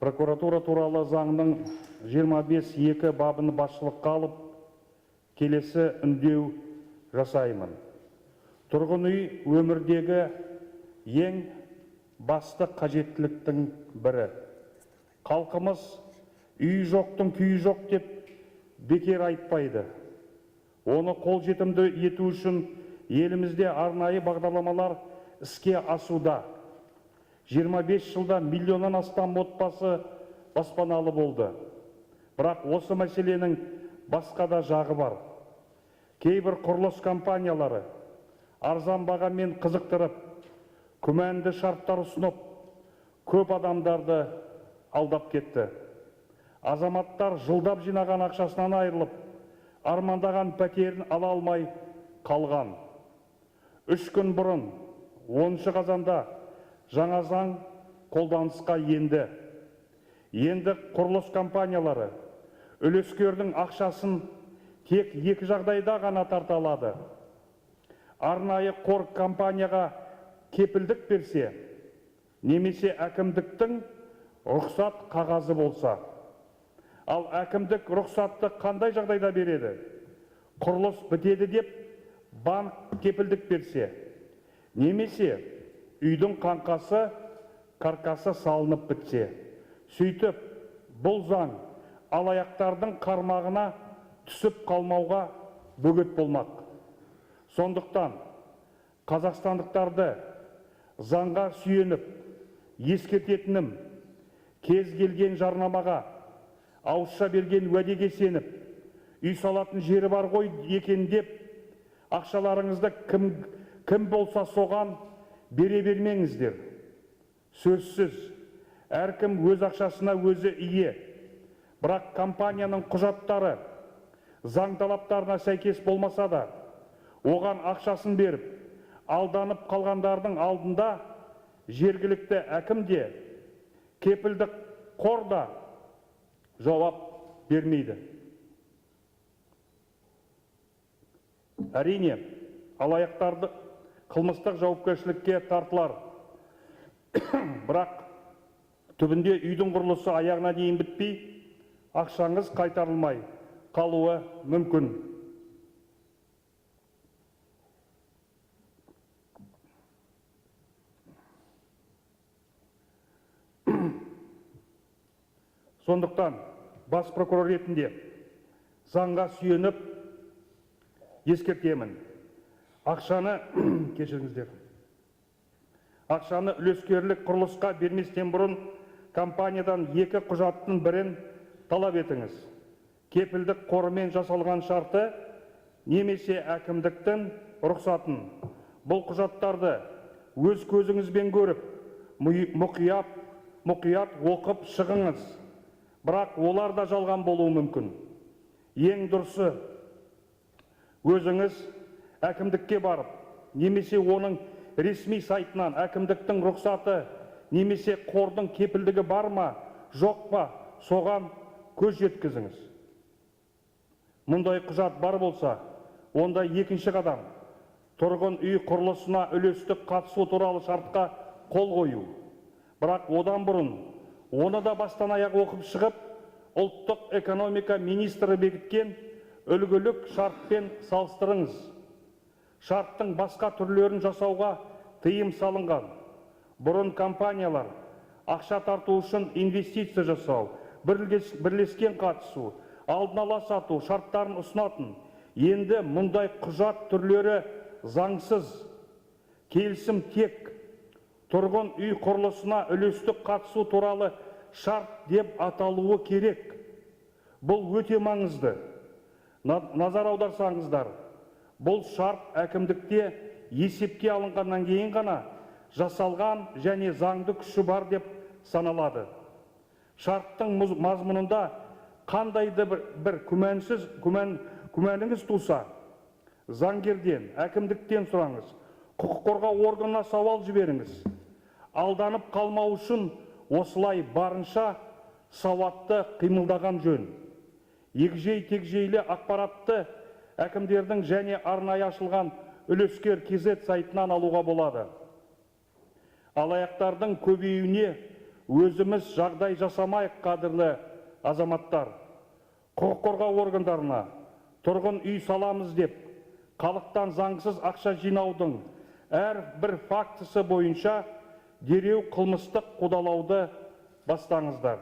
Прокуратура туралы заңның 25.2 бабын басшылыққа алып, келесі үндеу жасаймын. Тұрғын үй өмірдегі ең басты қажеттіліктің бірі. Халқымыз үй жоқтың күйі жоқ деп бекер айтпайды. Оны қолжетімді ету үшін елімізде арнайы бағдарламалар іске асуда. 25 жылда миллионнан астам отбасы баспаналы болды. Бірақ осы мәселенің басқа да жағы бар. Кейбір құрылыс компаниялары арзан бағамен қызықтырып, күмәнді шарттар ұсынып, көп адамдарды алдап кетті. Азаматтар жылдап жинаған ақшасынан айырылып, армандаған пәтерін ала алмай қалған. 3 күн бұрын 10 қазанда жаңа заң қолданысқа енді. Енді құрылыс компаниялары үлескердің ақшасын тек 2 жағдайда ғана тарта алады. Арнайы қор компанияға кепілдік берсе, немесе әкімдіктің рұқсат қағазы болса. Ал әкімдік рұқсатты қандай жағдайда береді? Құрылыс бітеді деп банк кепілдік берсе, немесе үйдің қаңқасы, каркасы салынып бітсе. Сөйтіп, бұл заң алаяқтардың қармағына түсіп қалмауға бөгет болмақ. Сондықтан қазақстандықтарды заңға сүйеніп, ескертетінім, кез келген жарнамаға, ауызша берген уәдеге сеніп, үй салатын жері бар ғой екен деп, ақшаларыңызды кім болса соған бере бермеңіздер. Сөзсіз, әркім өз ақшасына өзі ие. Бірақ компанияның құжаттары заң талаптарына сәйкес болмаса да, оған ақшасын беріп, алданып қалғандардың алдында жергілікті әкім де, кепілдік қор да жауап бермейді. Әрине, алаяқтарды қылмыстық жауапкершілікке тартылар. Бірақ түбінде үйдің құрылысы аяғына дейін бітпей, ақшаңыз қайтарылмай қалуы мүмкін. Сондықтан бас прокурор ретінде заңға сүйеніп ескертемін. Ақшаны кешіріңіздер. Ақшаны үлескерлік құрылысқа берместен бұрын компаниядан 2 құжаттың бірін талап етіңіз. Кепілдік қорымен жасалған шарты немесе әкімдіктің рұқсатын. Бұл құжаттарды өз көзіңізбен көріп, мұқият оқып шығыңыз. Бірақ олар да жалған болуы мүмкін. Ең дұрысы, өзіңіз әкімдікке барып, немесе оның ресми сайтынан әкімдіктің рұқсаты, немесе қордың кепілдігі бар ма, жоқ па, соған көз жеткізіңіз. Мұндай құжат бар болса, онда екінші қадам тұрғын үй құрылысына үлестік қатысу туралы шартқа қол қою. Бірақ одан бұрын оны да бастан аяқ оқып шығып, ұлттық экономика министрі бекіткен үлгілік шартпен салыстырыңыз. Шарттың басқа түрлерін жасауға тыйым салынған. Бұрын компаниялар ақша тарту үшін инвестиция жасау, бірлескен қатысу, алдын ала сату шарттарын ұсынатын. Енді мұндай құжат түрлері заңсыз. Келісім тек тұрғын үй құрылысына үлестік қатысу туралы шарт деп аталуы керек. Бұл өте маңызды. Назар аударсаңыздар, бұл шарт әкімдікте есепке алынғаннан кейін ғана жасалған және заңды күші бар деп саналады. Шарттың мазмұнында қандайды бір күмәніңіз туса, заңгерден, әкімдіктен сұраңыз, құқық қорғау органына сауал жіберіңіз. Алданып қалмау үшін осылай барынша сауатты қимылдаған жөн. Егжей-тегжейлі ақпаратты әкімдердің және арнайы ашылған үлескер KZ сайтынан алуға болады. Алаяқтардың көбеюіне өзіміз жағдай жасамайық, қадірлі азаматтар. Құқық қорғау органдарына тұрғын үй саламыз деп, халықтан заңсыз ақша жинаудың әрбір фактісі бойынша дереу қылмыстық қудалауды бастаңыздар.